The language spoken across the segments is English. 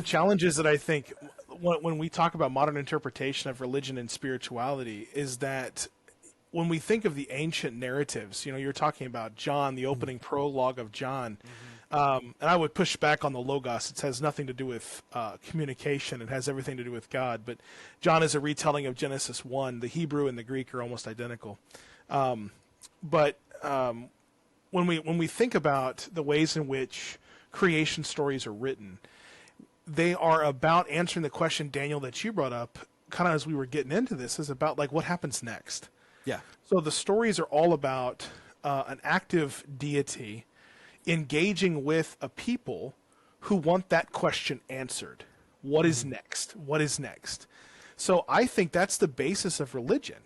challenges that I think when we talk about modern interpretation of religion and spirituality is that when we think of the ancient narratives, you're talking about John, the opening prologue of John, and I would push back on the Logos. It has nothing to do with communication. It has everything to do with God. But John is a retelling of Genesis 1. The Hebrew and the Greek are almost identical. But when we think about the ways in which creation stories are written, they are about answering the question, Daniel, that you brought up, kind of as we were getting into this, is about like what happens next. Yeah. So the stories are all about an active deity engaging with a people who want that question answered. What is next? What is next? So I think that's the basis of religion,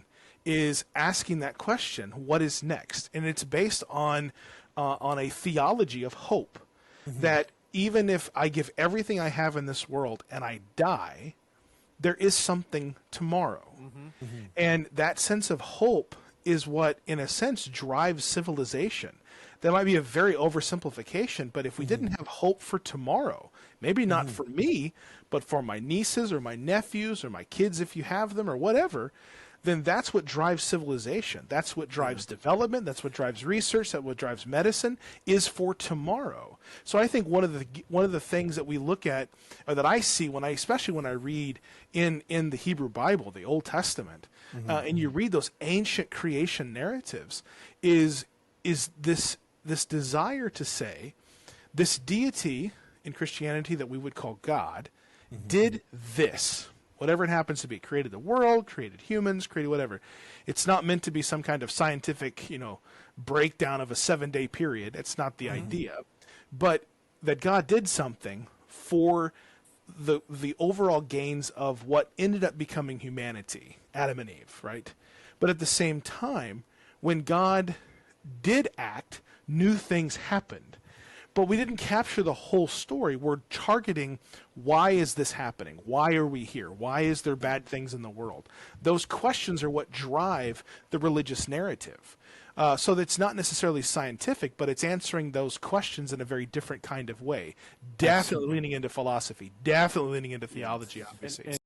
is asking that question, what is next? And it's based on a theology of hope, that even if I give everything I have in this world and I die, there is something tomorrow. And that sense of hope is what, in a sense, drives civilization. That might be a very oversimplification, but if we didn't have hope for tomorrow, maybe not for me, but for my nieces or my nephews or my kids, if you have them, or whatever, then that's what drives civilization. That's what drives development. That's what drives research. That's what drives medicine, is for tomorrow. So I think one of the things that we look at, or that I see especially when I read in the Hebrew Bible, the Old Testament, and you read those ancient creation narratives, is this desire to say, this deity in Christianity that we would call God did this. Whatever it happens to be, created the world, created humans, created whatever. It's not meant to be some kind of scientific, breakdown of a 7-day period. It's not the idea. But that God did something for the overall gains of what ended up becoming humanity, Adam and Eve, right? But at the same time, when God did act, new things happened. But we didn't capture the whole story. We're targeting, why is this happening? Why are we here? Why is there bad things in the world? Those questions are what drive the religious narrative. So that's not necessarily scientific, but it's answering those questions in a very different kind of way. Definitely leaning into philosophy. Definitely leaning into theology, obviously.